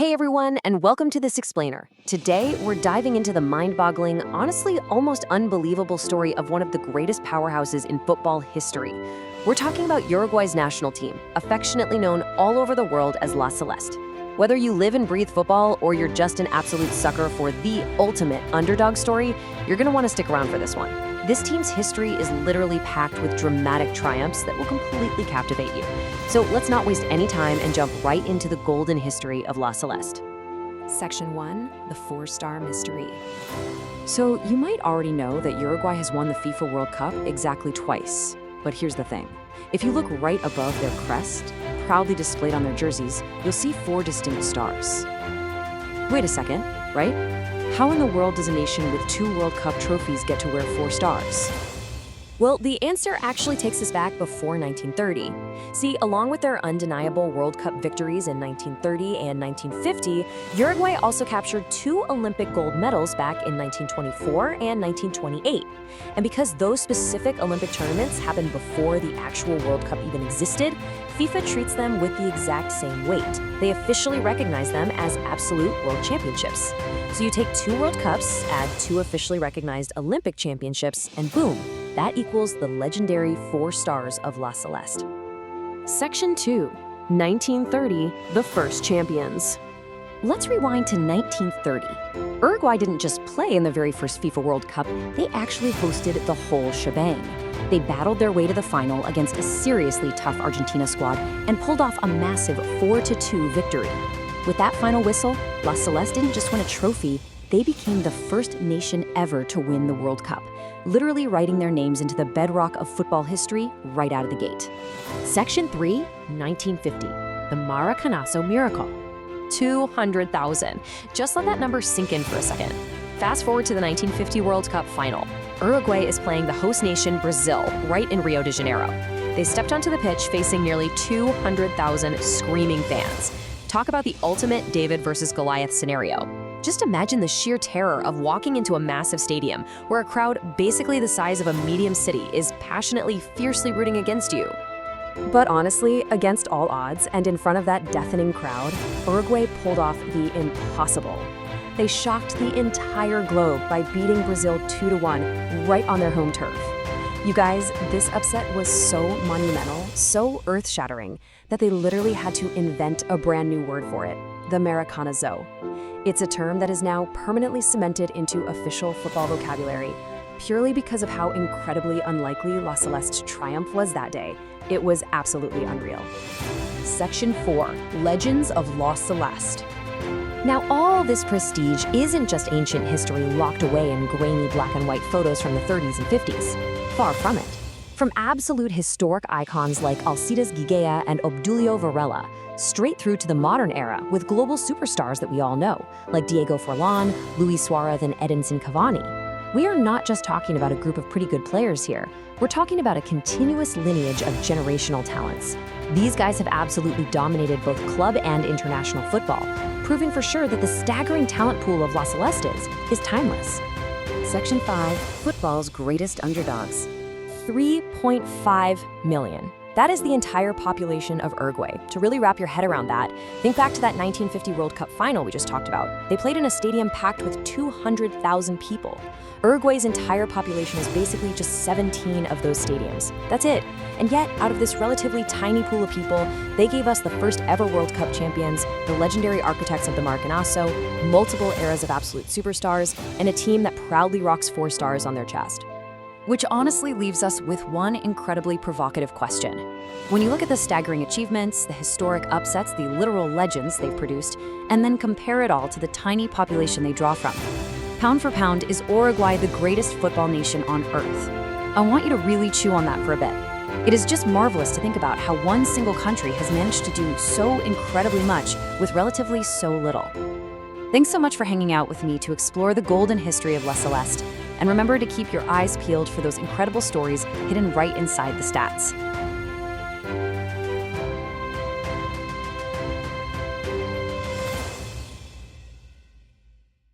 Hey everyone, and welcome to This Explainer. Today, we're diving into the mind-boggling, honestly almost unbelievable story of one of the greatest powerhouses in football history. We're talking about Uruguay's national team, affectionately known all over the world as La Celeste. Whether you live and breathe football or you're just an absolute sucker for the ultimate underdog story, you're going to want to stick around for this one. This team's history is literally packed with dramatic triumphs that will completely captivate you. So let's not waste any time and jump right into the golden history of La Celeste. Section 1, the four-star mystery. So you might already know that Uruguay has won the FIFA World Cup exactly twice. But here's the thing. If you look right above their crest, proudly displayed on their jerseys, you'll see four distinct stars. Wait a second, right? How in the world does a nation with 2 World Cup trophies get to wear 4 stars? Well, the answer actually takes us back before 1930. See, along with their undeniable World Cup victories in 1930 and 1950, Uruguay also captured 2 Olympic gold medals back in 1924 and 1928. And because those specific Olympic tournaments happened before the actual World Cup even existed, FIFA treats them with the exact same weight. They officially recognize them as absolute world championships. So you take 2 World Cups, add 2 officially recognized Olympic championships, and boom, that equals the legendary 4 stars of La Celeste. Section 2, 1930, the first champions. Let's rewind to 1930. Uruguay didn't just play in the very first FIFA World Cup, they actually hosted the whole shebang. They battled their way to the final against a seriously tough Argentina squad and pulled off a massive 4-2 victory. With that final whistle, La Celeste didn't just win a trophy, they became the first nation ever to win the World Cup, literally writing their names into the bedrock of football history right out of the gate. Section 3, 1950, the Maracanazo miracle. 200,000. Just let that number sink in for a second. Fast forward to the 1950 World Cup final. Uruguay is playing the host nation Brazil right in Rio de Janeiro. They stepped onto the pitch facing nearly 200,000 screaming fans. Talk about the ultimate David versus Goliath scenario. Just imagine the sheer terror of walking into a massive stadium where a crowd basically the size of a medium city is passionately, fiercely rooting against you. But honestly, against all odds and in front of that deafening crowd, Uruguay pulled off the impossible. They shocked the entire globe by beating Brazil 2-1 right on their home turf. You guys, this upset was so monumental, so earth-shattering, that they literally had to invent a brand new word for it, the Maracanazo. It's a term that is now permanently cemented into official football vocabulary, purely because of how incredibly unlikely La Celeste's triumph was that day. It was absolutely unreal. Section 4, Legends of La Celeste. Now, all this prestige isn't just ancient history locked away in grainy black and white photos from the 30s and 50s. Far from it. From absolute historic icons like Alcides Ghiggia and Obdulio Varela, straight through to the modern era with global superstars that we all know, like Diego Forlán, Luis Suarez, and Edinson Cavani. We are not just talking about a group of pretty good players here. We're talking about a continuous lineage of generational talents. These guys have absolutely dominated both club and international football, proving for sure that the staggering talent pool of La Celeste is timeless. Section 5, football's greatest underdogs. 3.5 million. That is the entire population of Uruguay. To really wrap your head around that, think back to that 1950 World Cup final we just talked about. They played in a stadium packed with 200,000 people. Uruguay's entire population is basically just 17 of those stadiums. That's it. And yet, out of this relatively tiny pool of people, they gave us the first ever World Cup champions, the legendary architects of the Maracanazo, multiple eras of absolute superstars, and a team that proudly rocks 4 stars on their chest. Which honestly leaves us with one incredibly provocative question. When you look at the staggering achievements, the historic upsets, the literal legends they've produced, and then compare it all to the tiny population they draw from, pound for pound, is Uruguay the greatest football nation on earth? I want you to really chew on that for a bit. It is just marvelous to think about how one single country has managed to do so incredibly much with relatively so little. Thanks so much for hanging out with me to explore the golden history of La Celeste. And remember to keep your eyes peeled for those incredible stories hidden right inside the stats.